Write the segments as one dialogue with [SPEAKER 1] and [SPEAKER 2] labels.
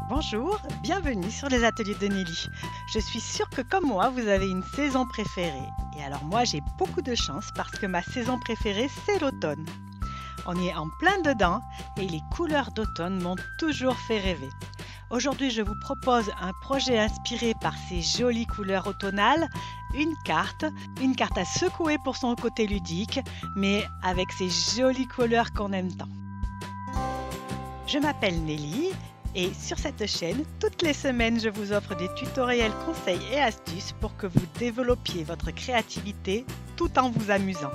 [SPEAKER 1] Bonjour, bienvenue sur les ateliers de Nelly. Je suis sûre que comme moi, vous avez une saison préférée. Et alors moi, j'ai beaucoup de chance parce que ma saison préférée, c'est l'automne. On y est en plein dedans et les couleurs d'automne m'ont toujours fait rêver. Aujourd'hui, je vous propose un projet inspiré par ces jolies couleurs automnales, une carte à secouer pour son côté ludique, mais avec ces jolies couleurs qu'on aime tant. Je m'appelle Nelly et sur cette chaîne, toutes les semaines, je vous offre des tutoriels, conseils et astuces pour que vous développiez votre créativité tout en vous amusant.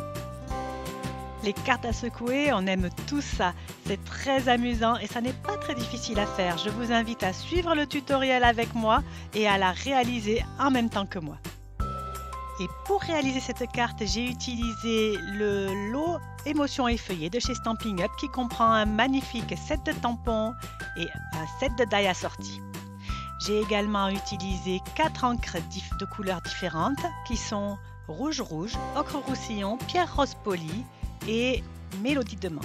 [SPEAKER 1] Les cartes à secouer, on aime tout ça. C'est très amusant et ça n'est pas très difficile à faire. Je vous invite à suivre le tutoriel avec moi et à la réaliser en même temps que moi. Et pour réaliser cette carte, j'ai utilisé le lot Émotions effeuillées de chez Stampin' Up qui comprend un magnifique set de tampons et un set de die assortis. J'ai également utilisé 4 encres de couleurs différentes qui sont rouge, ocre roussillon, pierre rose polie et mélodie de mangue.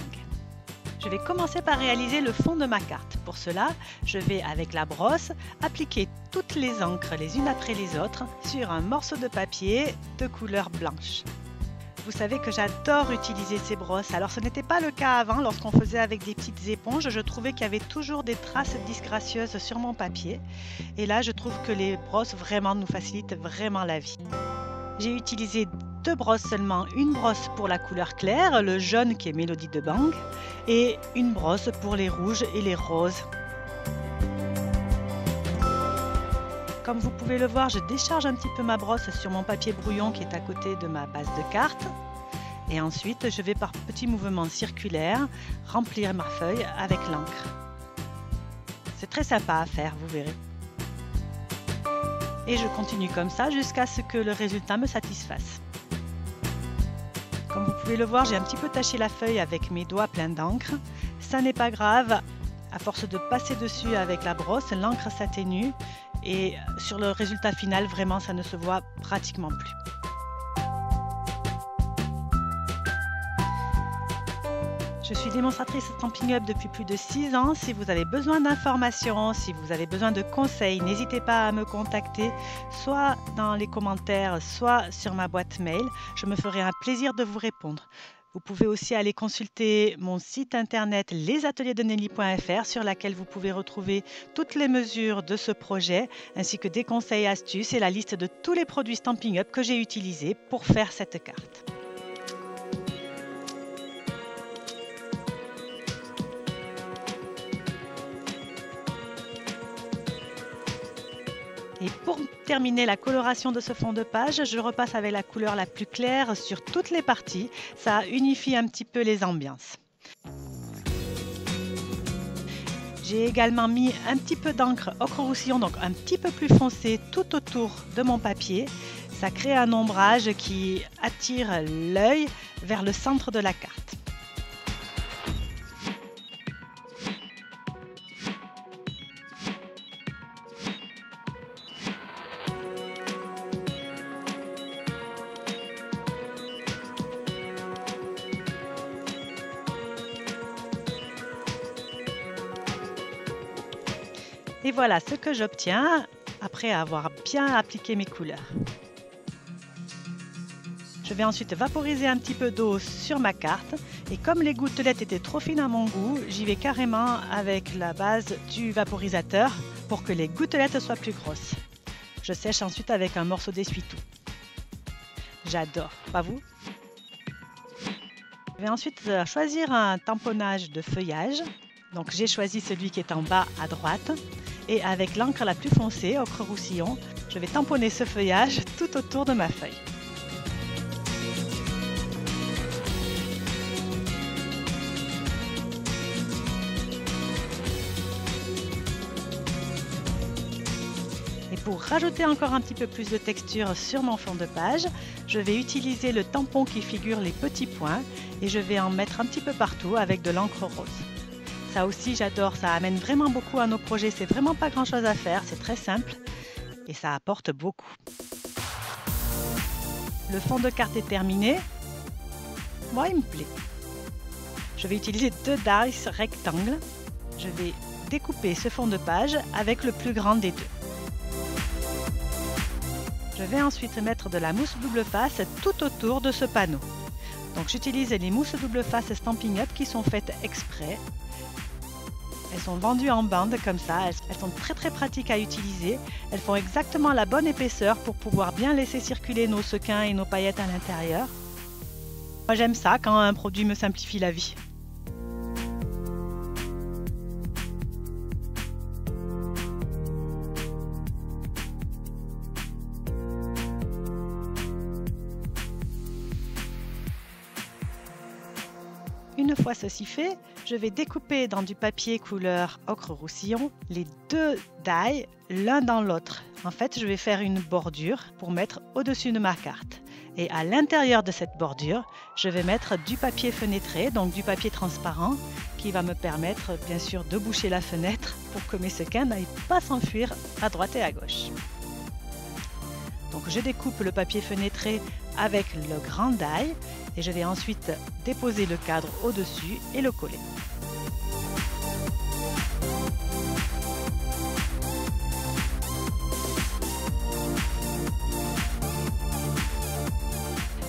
[SPEAKER 1] Je vais commencer par réaliser le fond de ma carte. Pour cela, je vais avec la brosse appliquer toutes les encres les unes après les autres sur un morceau de papier de couleur blanche. Vous savez que j'adore utiliser ces brosses. Alors ce n'était pas le cas avant lorsqu'on faisait avec des petites éponges. Je trouvais qu'il y avait toujours des traces disgracieuses sur mon papier. Et là, je trouve que les brosses vraiment nous facilitent vraiment la vie. J'ai utilisé 2 brosses seulement, une brosse pour la couleur claire, le jaune qui est mélodie de mangue, et une brosse pour les rouges et les roses. Comme vous pouvez le voir, je décharge un petit peu ma brosse sur mon papier brouillon qui est à côté de ma base de carte. Et ensuite, je vais par petits mouvements circulaires remplir ma feuille avec l'encre. C'est très sympa à faire, vous verrez. Et je continue comme ça jusqu'à ce que le résultat me satisfasse. Comme vous pouvez le voir, j'ai un petit peu taché la feuille avec mes doigts pleins d'encre. Ça n'est pas grave, à force de passer dessus avec la brosse, l'encre s'atténue et sur le résultat final, vraiment, ça ne se voit pratiquement plus. Je suis démonstratrice Stampin' Up depuis plus de 6 ans. Si vous avez besoin d'informations, si vous avez besoin de conseils, n'hésitez pas à me contacter, soit dans les commentaires, soit sur ma boîte mail. Je me ferai un plaisir de vous répondre. Vous pouvez aussi aller consulter mon site internet lesateliersdenelly.fr sur laquelle vous pouvez retrouver toutes les mesures de ce projet, ainsi que des conseils et astuces et la liste de tous les produits Stampin' Up que j'ai utilisés pour faire cette carte. Et pour terminer la coloration de ce fond de page, je repasse avec la couleur la plus claire sur toutes les parties. Ça unifie un petit peu les ambiances. J'ai également mis un petit peu d'encre ocre roussillon, donc un petit peu plus foncé tout autour de mon papier. Ça crée un ombrage qui attire l'œil vers le centre de la carte. Et voilà ce que j'obtiens après avoir bien appliqué mes couleurs. Je vais ensuite vaporiser un petit peu d'eau sur ma carte et comme les gouttelettes étaient trop fines à mon goût, j'y vais carrément avec la base du vaporisateur pour que les gouttelettes soient plus grosses. Je sèche ensuite avec un morceau d'essuie-tout. J'adore, pas vous? Je vais ensuite choisir un tamponnage de feuillage. Donc j'ai choisi celui qui est en bas à droite. Et avec l'encre la plus foncée, ocre roussillon, je vais tamponner ce feuillage tout autour de ma feuille. Et pour rajouter encore un petit peu plus de texture sur mon fond de page, je vais utiliser le tampon qui figure les petits points et je vais en mettre un petit peu partout avec de l'encre rose. Ça aussi, j'adore, ça amène vraiment beaucoup à nos projets. C'est vraiment pas grand chose à faire, c'est très simple et ça apporte beaucoup. Le fond de carte est terminé. Moi, il me plaît. Je vais utiliser 2 dice rectangles. Je vais découper ce fond de page avec le plus grand des deux. Je vais ensuite mettre de la mousse double face tout autour de ce panneau. Donc j'utilise les mousses double face Stampin' Up qui sont faites exprès. Elles sont vendues en bande comme ça, elles sont très pratiques à utiliser. Elles font exactement la bonne épaisseur pour pouvoir bien laisser circuler nos sequins et nos paillettes à l'intérieur. Moi j'aime ça quand un produit me simplifie la vie. Une fois ceci fait, je vais découper dans du papier couleur ocre roussillon les deux die l'un dans l'autre. En fait, je vais faire une bordure pour mettre au-dessus de ma carte. Et à l'intérieur de cette bordure, je vais mettre du papier fenêtré, donc du papier transparent, qui va me permettre bien sûr de boucher la fenêtre pour que mes sequins n'aillent pas s'enfuir à droite et à gauche. Donc je découpe le papier fenêtré avec le grand die et je vais ensuite déposer le cadre au-dessus et le coller.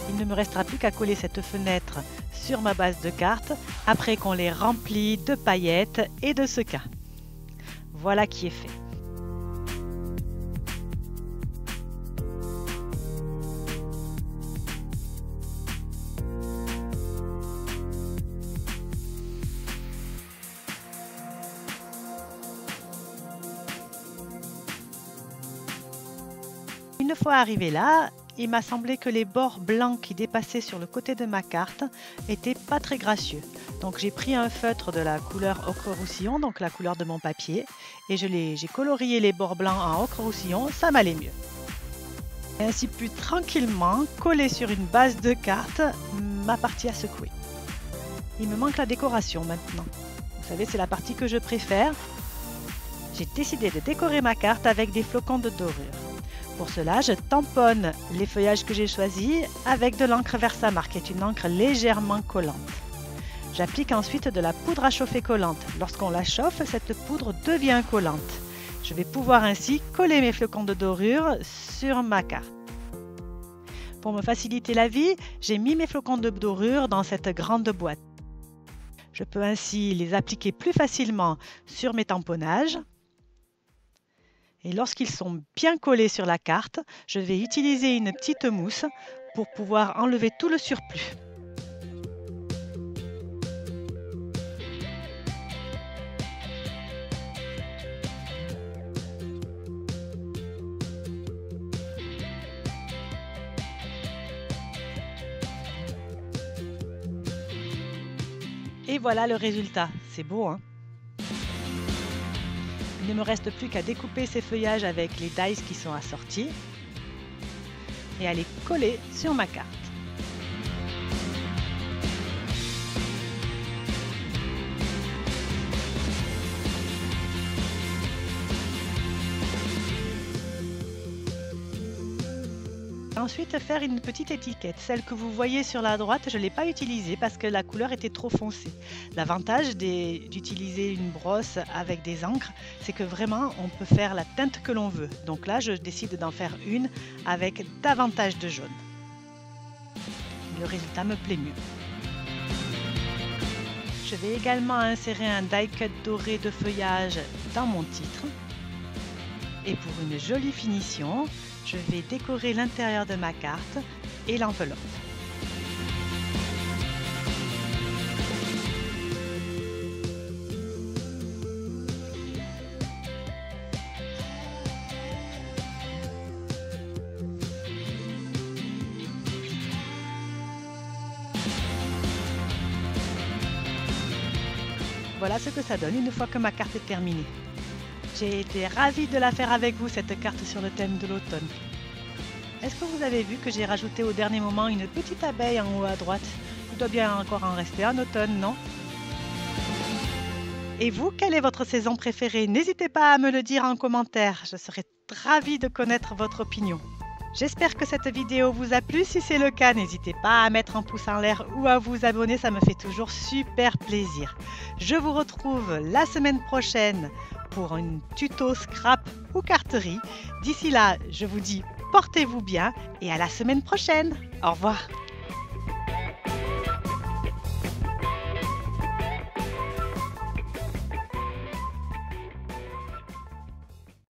[SPEAKER 1] Il ne me restera plus qu'à coller cette fenêtre sur ma base de cartes après qu'on l'ait remplie de paillettes et de sequins. Voilà qui est fait. Une fois arrivé là, il m'a semblé que les bords blancs qui dépassaient sur le côté de ma carte étaient pas très gracieux. Donc j'ai pris un feutre de la couleur ocre roussillon, donc la couleur de mon papier, et j'ai colorié les bords blancs en ocre roussillon, ça m'allait mieux. J'ai ainsi pu tranquillement coller sur une base de carte ma partie à secouer. Il me manque la décoration maintenant. Vous savez, c'est la partie que je préfère. J'ai décidé de décorer ma carte avec des flocons de dorure. Pour cela, je tamponne les feuillages que j'ai choisis avec de l'encre Versamark, qui est une encre légèrement collante. J'applique ensuite de la poudre à chauffer collante. Lorsqu'on la chauffe, cette poudre devient collante. Je vais pouvoir ainsi coller mes flocons de dorure sur ma carte. Pour me faciliter la vie, j'ai mis mes flocons de dorure dans cette grande boîte. Je peux ainsi les appliquer plus facilement sur mes tamponnages. Et lorsqu'ils sont bien collés sur la carte, je vais utiliser une petite mousse pour pouvoir enlever tout le surplus. Et voilà le résultat. C'est beau, hein? Il ne me reste plus qu'à découper ces feuillages avec les dies qui sont assortis et à les coller sur ma carte. Ensuite, faire une petite étiquette. Celle que vous voyez sur la droite, je ne l'ai pas utilisée parce que la couleur était trop foncée. L'avantage d'utiliser une brosse avec des encres, c'est que vraiment on peut faire la teinte que l'on veut. Donc là, je décide d'en faire une avec davantage de jaune. Le résultat me plaît mieux. Je vais également insérer un die cut doré de feuillage dans mon titre. Et pour une jolie finition, je vais décorer l'intérieur de ma carte et l'enveloppe. Voilà ce que ça donne une fois que ma carte est terminée. J'ai été ravie de la faire avec vous, cette carte sur le thème de l'automne. Est-ce que vous avez vu que j'ai rajouté au dernier moment une petite abeille en haut à droite? Il doit bien encore en rester un automne, non? Et vous, quelle est votre saison préférée? N'hésitez pas à me le dire en commentaire, je serai ravie de connaître votre opinion. J'espère que cette vidéo vous a plu. Si c'est le cas, n'hésitez pas à mettre un pouce en l'air ou à vous abonner, ça me fait toujours super plaisir. Je vous retrouve la semaine prochaine pour un tuto scrap ou carterie. D'ici là, je vous dis portez-vous bien et à la semaine prochaine. Au revoir.